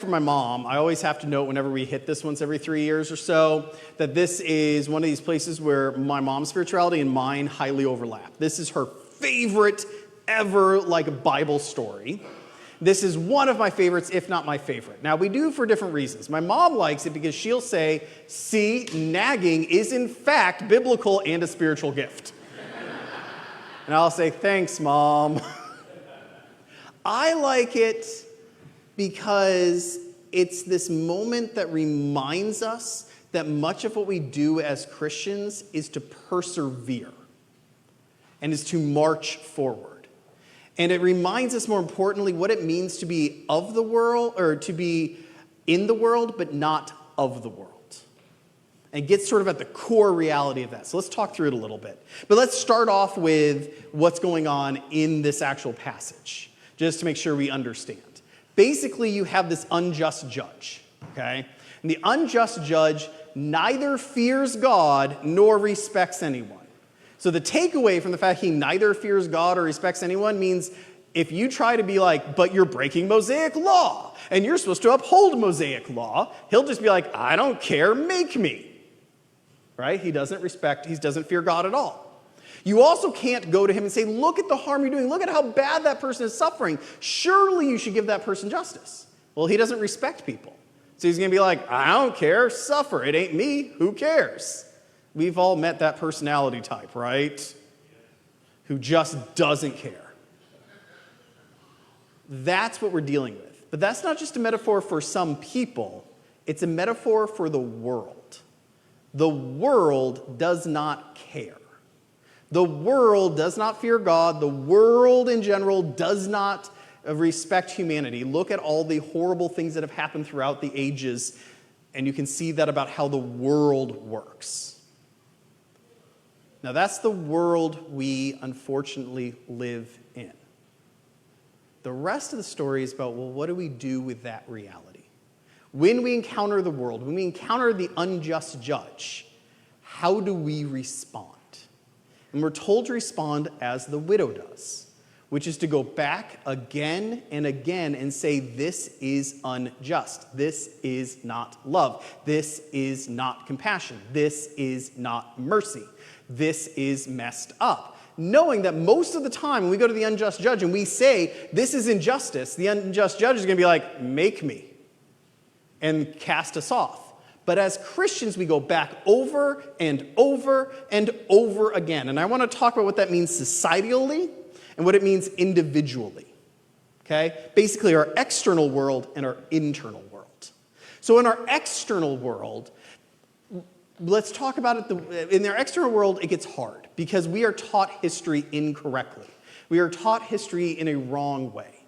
For my mom, I always have to note whenever we hit this once every 3 years or so, that this is one of these places where my mom's spirituality and mine highly overlap. This is her favorite ever, Bible story. This is one of my favorites, if not my favorite. Now, we do for different reasons. My mom likes it because she'll say, see, nagging is in fact biblical and a spiritual gift. And I'll say, thanks, Mom. I like it because it's this moment that reminds us that much of what we do as Christians is to persevere and is to march forward. And it reminds us, more importantly, what it means to be of the world, or to be in the world, but not of the world. And it gets sort of at the core reality of that. So let's talk through it a little bit. But let's start off with what's going on in this actual passage, just to make sure we understand. Basically, you have this unjust judge, okay? And the unjust judge neither fears God nor respects anyone. So the takeaway from the fact he neither fears God or respects anyone means if you try to be like, but you're breaking Mosaic law, and you're supposed to uphold Mosaic law, he'll just be like, I don't care, make me. Right? He doesn't fear God at all. You also can't go to him and say, look at the harm you're doing. Look at how bad that person is suffering. Surely you should give that person justice. Well, he doesn't respect people. So he's going to be like, I don't care, suffer. It ain't me. Who cares? We've all met that personality type, right? Who just doesn't care. That's what we're dealing with. But that's not just a metaphor for some people. It's a metaphor for the world. The world does not care. The world does not fear God. The world in general does not respect humanity. Look at all the horrible things that have happened throughout the ages, and you can see that about how the world works. Now, that's the world we unfortunately live in. The rest of the story is about, well, what do we do with that reality? When we encounter the world, when we encounter the unjust judge, how do we respond? And we're told to respond as the widow does, which is to go back again and again and say, this is unjust. This is not love. This is not compassion. This is not mercy. This is messed up. Knowing that most of the time when we go to the unjust judge and we say, this is injustice, the unjust judge is going to be like, make me, and cast us off. But as Christians, we go back over and over and over again. And I want to talk about what that means societally and what it means individually. Okay? Basically, our external world and our internal world. So in our external world, let's talk about it. In their external world, it gets hard because we are taught history incorrectly. We are taught history in a wrong way.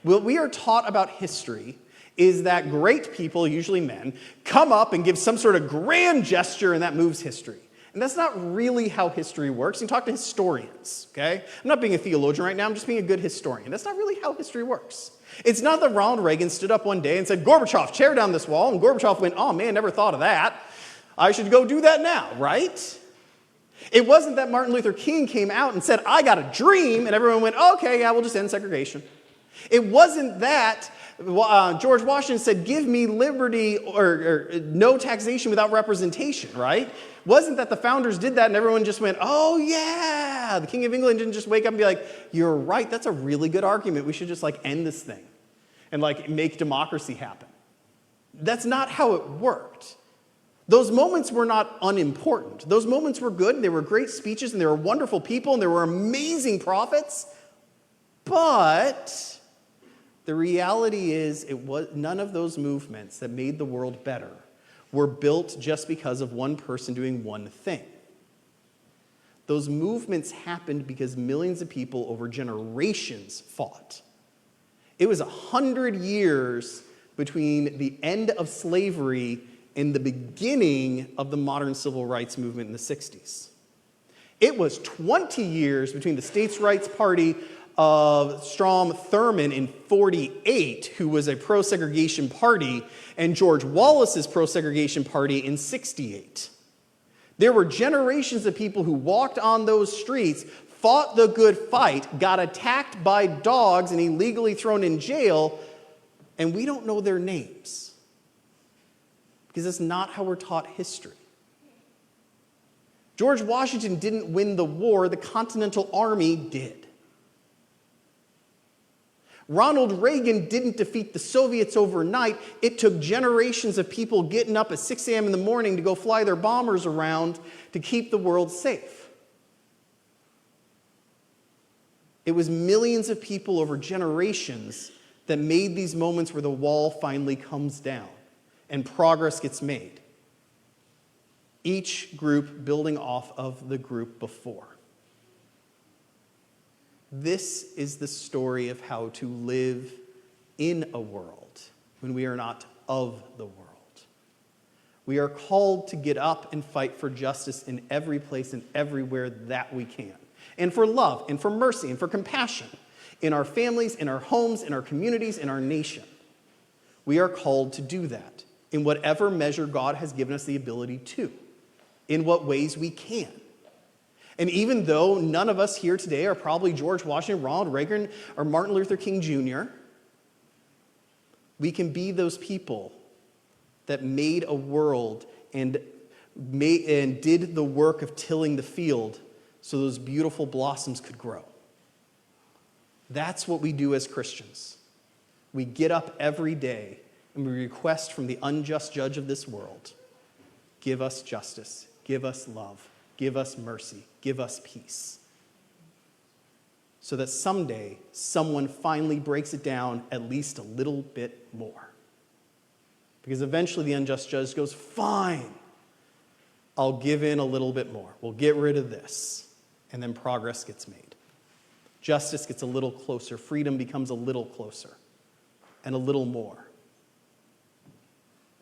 What we are taught about history is that great people, usually men, come up and give some sort of grand gesture and that moves history. And that's not really how history works. You can talk to historians, okay? I'm not being a theologian right now, I'm just being a good historian. That's not really how history works. It's not that Ronald Reagan stood up one day and said, Gorbachev, tear down this wall, and Gorbachev went, oh man, never thought of that. I should go do that now, right? It wasn't that Martin Luther King came out and said, I got a dream, and everyone went, okay, yeah, we'll just end segregation. It wasn't that George Washington said, give me liberty or no taxation without representation, right? Wasn't that the founders did that and everyone just went, oh yeah. The King of England didn't just wake up and be like, you're right, that's a really good argument. We should just end this thing and make democracy happen. That's not how it worked. Those moments were not unimportant. Those moments were good, and they were great speeches, and they were wonderful people, and there were amazing prophets. But the reality is, none of those movements that made the world better were built just because of one person doing one thing. Those movements happened because millions of people over generations fought. It was 100 years between the end of slavery and the beginning of the modern civil rights movement in the 60s. It was 20 years between the States' Rights Party of Strom Thurmond in 48, who was a pro-segregation party, and George Wallace's pro-segregation party in 68. There were generations of people who walked on those streets, fought the good fight, got attacked by dogs and illegally thrown in jail, And we don't know their names because that's not how we're taught history. George Washington didn't win the war, the Continental Army did. Ronald Reagan didn't defeat the Soviets overnight. It took generations of people getting up at 6 a.m. in the morning to go fly their bombers around to keep the world safe. It was millions of people over generations that made these moments where the wall finally comes down and progress gets made. Each group building off of the group before. This is the story of how to live in a world when we are not of the world. We are called to get up and fight for justice in every place and everywhere that we can. And for love, and for mercy, and for compassion. In our families, in our homes, in our communities, in our nation. We are called to do that in whatever measure God has given us the ability to. In what ways we can. And even though none of us here today are probably George Washington, Ronald Reagan, or Martin Luther King Jr., we can be those people that made a world and did the work of tilling the field so those beautiful blossoms could grow. That's what we do as Christians. We get up every day and we request from the unjust judge of this world, give us justice, give us love, give us mercy, give us peace. So that someday, someone finally breaks it down at least a little bit more. Because eventually the unjust judge goes, fine, I'll give in a little bit more. We'll get rid of this. And then progress gets made. Justice gets a little closer. Freedom becomes a little closer. And a little more.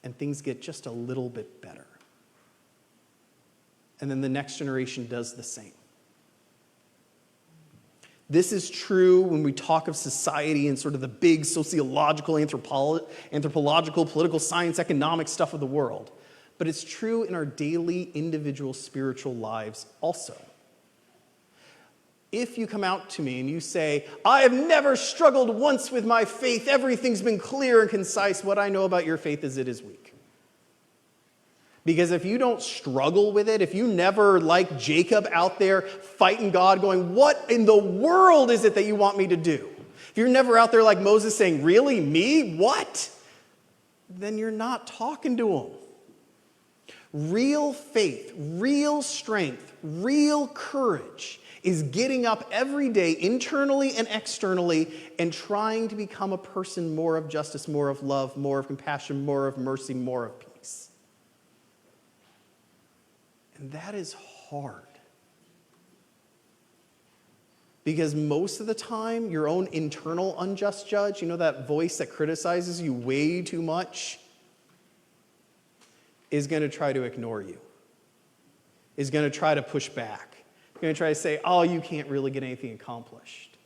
And things get just a little bit better. And then the next generation does the same. This is true when we talk of society and sort of the big sociological, anthropological, political science, economic stuff of the world. But it's true in our daily, individual, spiritual lives also. If you come out to me and you say, I have never struggled once with my faith, everything's been clear and concise, what I know about your faith is it is weak. Because if you don't struggle with it, if you never, like Jacob, out there fighting God, going, what in the world is it that you want me to do? If you're never out there like Moses saying, really, me? What? Then you're not talking to him. Real faith, real strength, real courage is getting up every day, internally and externally, and trying to become a person more of justice, more of love, more of compassion, more of mercy, more of peace. And that is hard. Because most of the time, your own internal unjust judge, you know that voice that criticizes you way too much, is going to try to ignore you, is going to try to push back. Going to try to say, oh, you can't really get anything accomplished.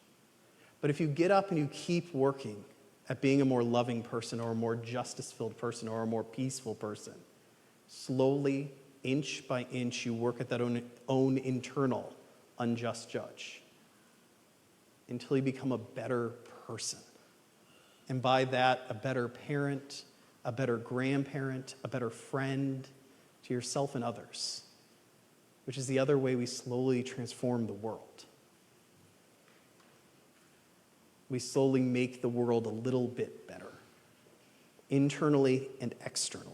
But if you get up and you keep working at being a more loving person or a more justice-filled person or a more peaceful person, slowly, inch by inch, you work at that own internal unjust judge until you become a better person. And by that, a better parent, a better grandparent, a better friend to yourself and others. Which is the other way we slowly transform the world. We slowly make the world a little bit better, internally and externally.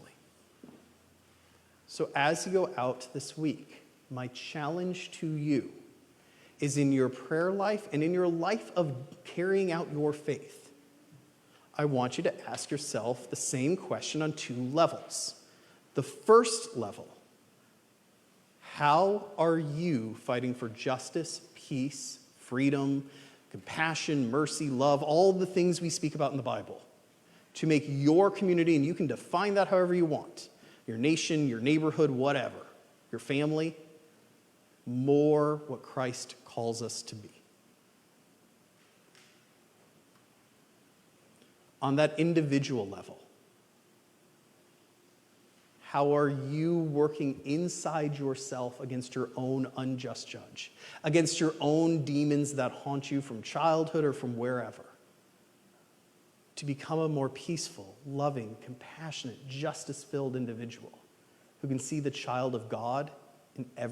So as you go out this week, my challenge to you is in your prayer life and in your life of carrying out your faith. I want you to ask yourself the same question on two levels. The first level, how are you fighting for justice, peace, freedom, compassion, mercy, love, all the things we speak about in the Bible, to make your community, and you can define that however you want, your nation, your neighborhood, whatever, your family, more what Christ calls us to be? On that individual level, how are you working inside yourself against your own unjust judge, against your own demons that haunt you from childhood or from wherever, to become a more peaceful, loving, compassionate, justice-filled individual who can see the child of God in every